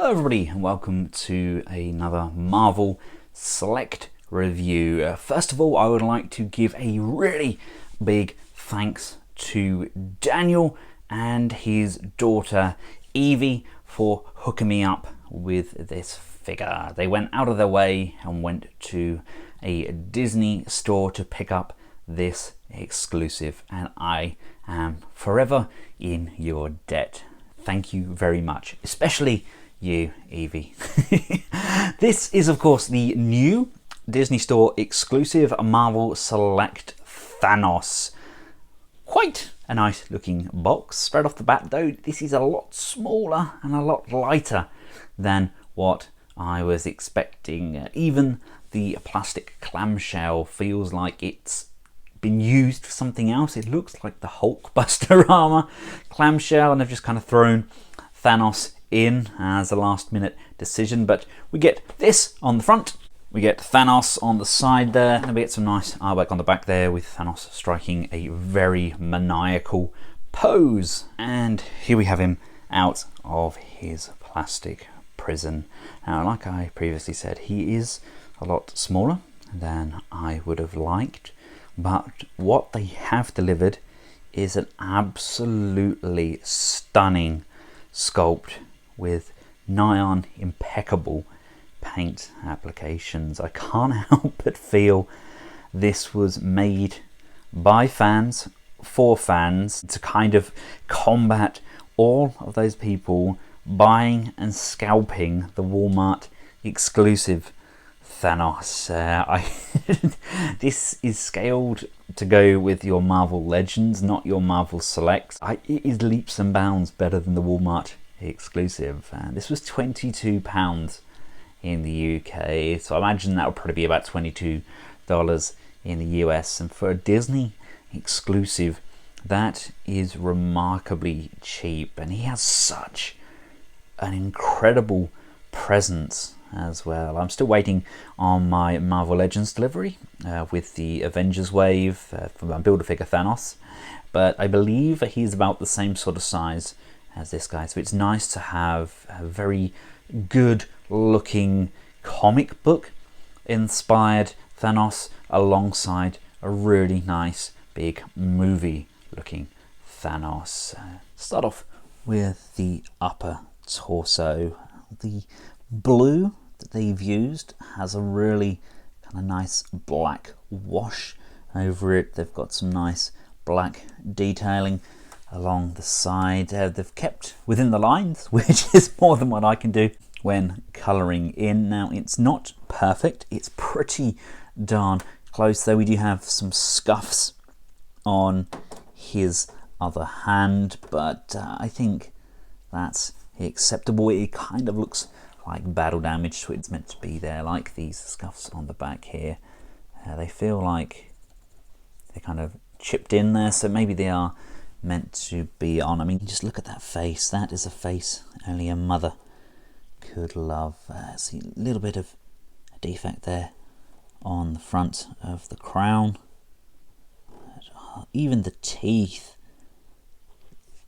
Hello everybody and welcome to another Marvel Select review. First of all, I would like to give a really big thanks to Daniel and his daughter Evie for hooking me up with this figure. They went out of their way and went to a Disney store to pick up this exclusive, and I am forever in your debt. Thank you very much, especially you, Evie. This is, of course, the new Disney Store exclusive Marvel Select Thanos. Quite a nice looking box. Straight off the bat, though, this is a lot smaller and a lot lighter than what I was expecting. Even the plastic clamshell feels like it's been used for something else. It looks like the Hulkbuster clamshell, and they've just kind of thrown Thanos in as a last minute decision. But we get this on the front, we get Thanos on the side there, and we get some nice artwork on the back there with Thanos striking a very maniacal pose. And here we have him out of his plastic prison. Now, like I previously said, he is a lot smaller than I would have liked, but what they have delivered is an absolutely stunning sculpt with nigh on impeccable paint applications. I can't help but feel this was made by fans for fans to kind of combat all of those people buying and scalping the Walmart exclusive Thanos. This is scaled to go with your Marvel Legends, not your Marvel Selects. It is leaps and bounds better than the Walmart exclusive. This was £22 in the UK, so I imagine that would probably be about $22 in the US. And for a Disney exclusive, that is remarkably cheap. And he has such an incredible presence as well. I'm still waiting on my Marvel Legends delivery with the Avengers wave for my Build-A-Figure Thanos, but I believe he's about the same sort of size as this guy, so it's nice to have a very good looking comic book inspired Thanos alongside a really nice big movie looking Thanos. Start off with the upper torso. The blue that they've used has a really kind of nice black wash over it. They've got some nice black detailing along the side. They've kept within the lines, which is more than what I can do when colouring in. Now, it's not perfect, it's pretty darn close, though we do have some scuffs on his other hand, but I think that's acceptable. It kind of looks like battle damage, so it's meant to be there, like these scuffs on the back here. They feel like they're kind of chipped in there, so maybe they are meant to be on. I mean, just look at that face. That is a face only a mother could love. See a little bit of a defect there on the front of the crown. Even the teeth,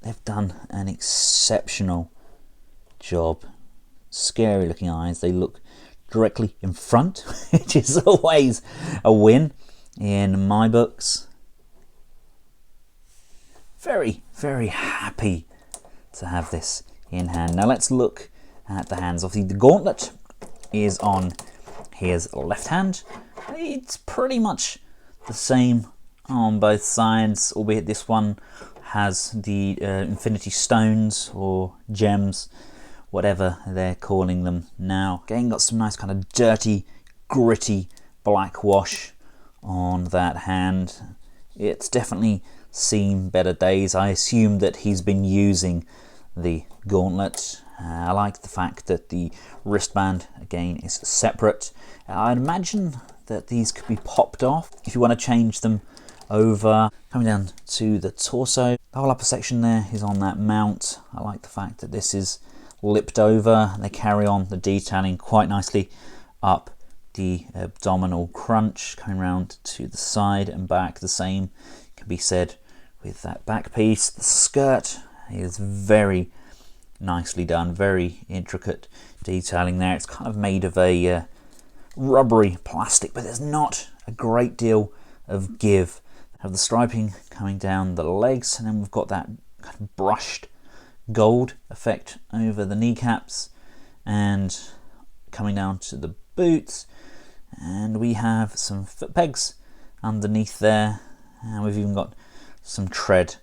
they've done an exceptional job. Scary looking eyes. They look directly in front, which is always a win in my books. Very, very happy to have this in hand. Now let's look at the hands. Obviously the gauntlet is on his left hand. It's pretty much the same on both sides, albeit this one has the infinity stones or gems, whatever they're calling them now. Again, got some nice kind of dirty, gritty black wash on that hand. It's definitely seen better days. I assume that he's been using the gauntlet. I like the fact that the wristband again is separate. I'd imagine that these could be popped off if you want to change them over. Coming down to the torso, the whole upper section there is on that mount. I like the fact that this is lipped over. They carry on the detailing quite nicely up the abdominal crunch, coming around to the side and back. The same can be said with that back piece. The skirt is very, nicely done, very intricate detailing there. It's kind of made of a rubbery plastic, but there's not a great deal of give. Have the striping coming down the legs, and then we've got that kind of brushed gold effect over the kneecaps and coming down to the boots, and we have some foot pegs underneath there, and we've even got some tread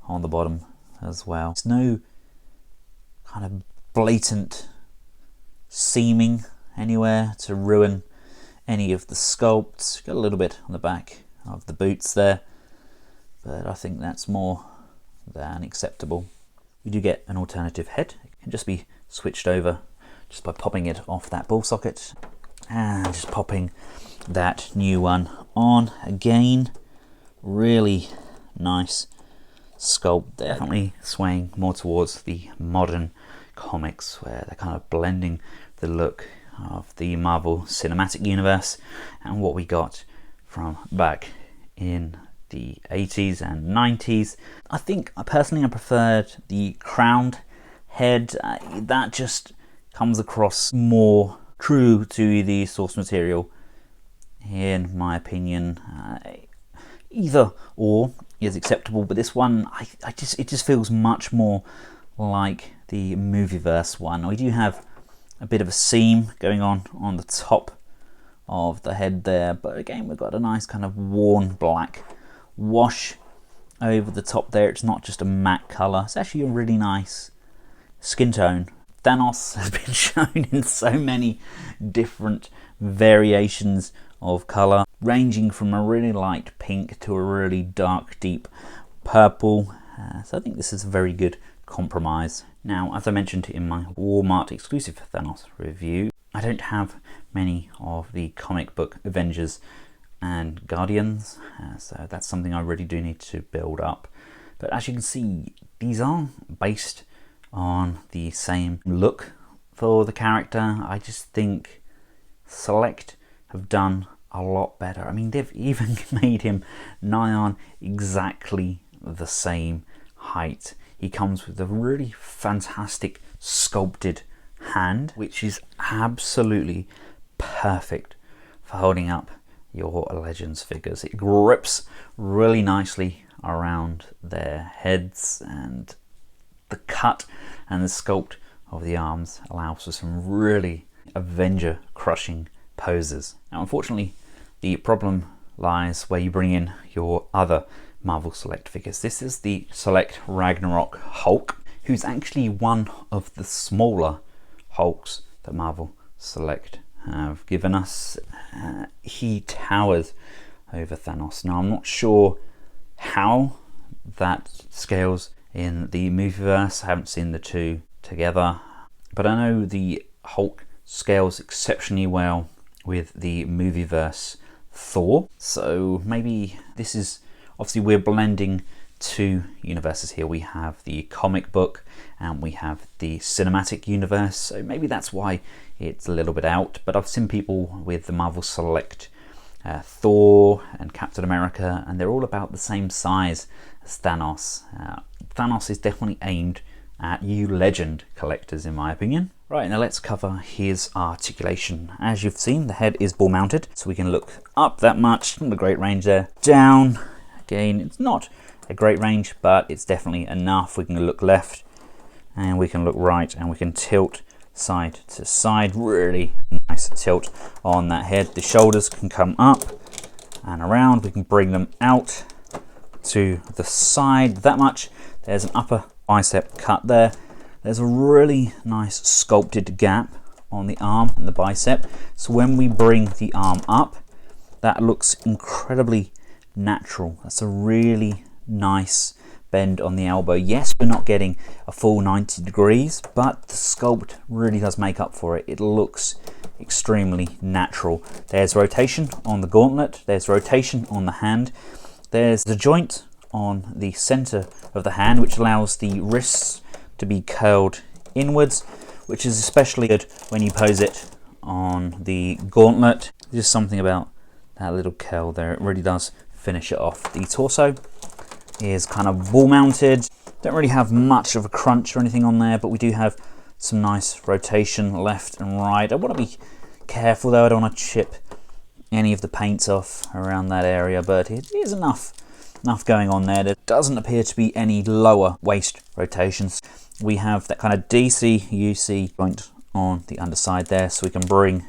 on the bottom as well. There's no kind of blatant seaming anywhere to ruin any of the sculpts. Got a little bit on the back of the boots there, but I think that's more than acceptable. We do get an alternative head. It can just be switched over just by popping it off that ball socket and just popping that new one on again. Really nice sculpt, definitely swaying more towards the modern comics where they're kind of blending the look of the Marvel Cinematic Universe and what we got from back in the 80s and 90s. I think personally I preferred the crowned head. That just comes across more true to the source material in my opinion. Either or is acceptable, but this one it just feels much more like the Movieverse one. We do have a bit of a seam going on the top of the head there, but again we've got a nice kind of worn black wash over the top there. It's not just a matte colour, it's actually a really nice skin tone. Thanos has been shown in so many different variations of colour, ranging from a really light pink to a really dark deep purple, so I think this is a very good compromise. Now, as I mentioned in my Walmart exclusive Thanos review, I don't have many of the comic book Avengers and Guardians, so that's something I really do need to build up. But as you can see, these are based on the same look for the character. I just think Select have done a lot better. I mean, they've even made him nigh on exactly the same height. He comes with a really fantastic sculpted hand, which is absolutely perfect for holding up your Legends figures. It grips really nicely around their heads, and the cut and the sculpt of the arms allows for some really Avenger crushing poses. Now, unfortunately, the problem lies where you bring in your other Marvel Select figures. This is the Select Ragnarok Hulk, who's actually one of the smaller Hulks that Marvel Select have given us. He towers over Thanos. Now, I'm not sure how that scales in the Movieverse. I haven't seen the two together, but I know the Hulk scales exceptionally well with the Movieverse Thor. So maybe this is, obviously we're blending two universes here. We have the comic book and we have the cinematic universe, so maybe that's why it's a little bit out. But I've seen people with the Marvel Select Thor and Captain America, and they're all about the same size as Thanos. Thanos is definitely aimed at you Legend collectors, in my opinion. Right, now let's cover his articulation. As you've seen, the head is ball mounted, so we can look up that much, not a great range there. Down, again, it's not a great range, but it's definitely enough. We can look left and we can look right, and we can tilt side to side. Really nice tilt on that head. The shoulders can come up and around. We can bring them out to the side that much. There's an upper bicep cut there. There's a really nice sculpted gap on the arm and the bicep. So when we bring the arm up, that looks incredibly natural. That's a really nice bend on the elbow. Yes, we're not getting a full 90 degrees, but the sculpt really does make up for it. It looks extremely natural. There's rotation on the gauntlet. There's rotation on the hand. There's the joint on the center of the hand, which allows the wrists to be curled inwards, which is especially good when you pose it on the gauntlet. Just something about that little curl there, it really does finish it off. The torso is kind of wall mounted. Don't really have much of a crunch or anything on there, but we do have some nice rotation left and right. I want to be careful though, I don't want to chip any of the paints off around that area, but it is enough going on there. There doesn't appear to be any lower waist rotations. We have that kind of DC UC joint on the underside there, so we can bring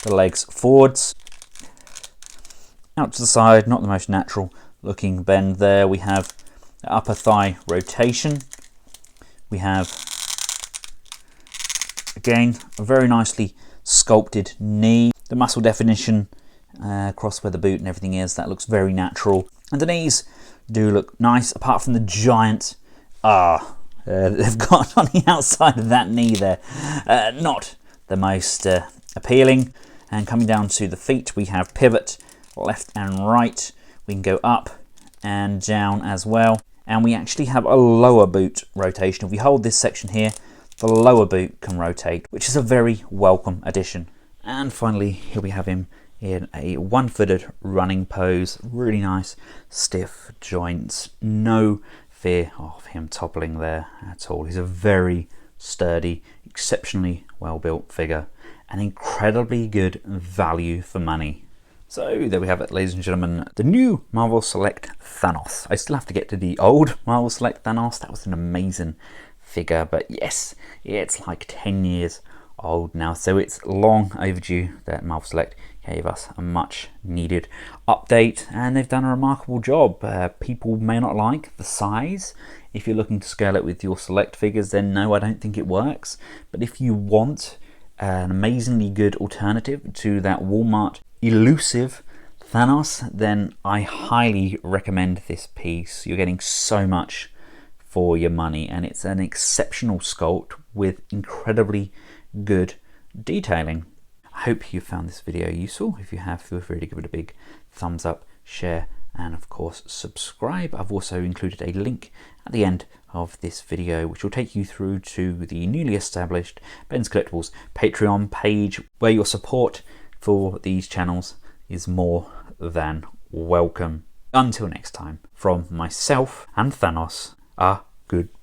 the legs forwards, out to the side. Not the most natural looking bend there. We have the upper thigh rotation. We have, again, a very nicely sculpted knee. The muscle definition across where the boot and everything is, that looks very natural. And the knees do look nice, apart from the giant they've got on the outside of that knee there. Not the most appealing. And coming down to the feet, we have pivot left and right. We can go up and down as well. And we actually have a lower boot rotation. If we hold this section here, the lower boot can rotate, which is a very welcome addition. And finally, here we have him in a one-footed running pose. Really nice, stiff joints. No fear of him toppling there at all. He's a very sturdy, exceptionally well-built figure, and incredibly good value for money. So there we have it, ladies and gentlemen, the new Marvel Select Thanos. I still have to get to the old Marvel Select Thanos. That was an amazing figure, but yes, it's like 10 years old now, so it's long overdue that Marvel Select gave us a much needed update, and they've done a remarkable job. People may not like the size. If you're looking to scale it with your Select figures, then no, I don't think it works. But if you want an amazingly good alternative to that Walmart elusive Thanos, then I highly recommend this piece. You're getting so much for your money, and it's an exceptional sculpt with incredibly good detailing. I hope you found this video useful. If you have, feel free to give it a big thumbs up, share, and of course subscribe. I've also included a link at the end of this video which will take you through to the newly established Benscollectables Patreon page, where your support for these channels is more than welcome. Until next time, from myself and Thanos, goodbye.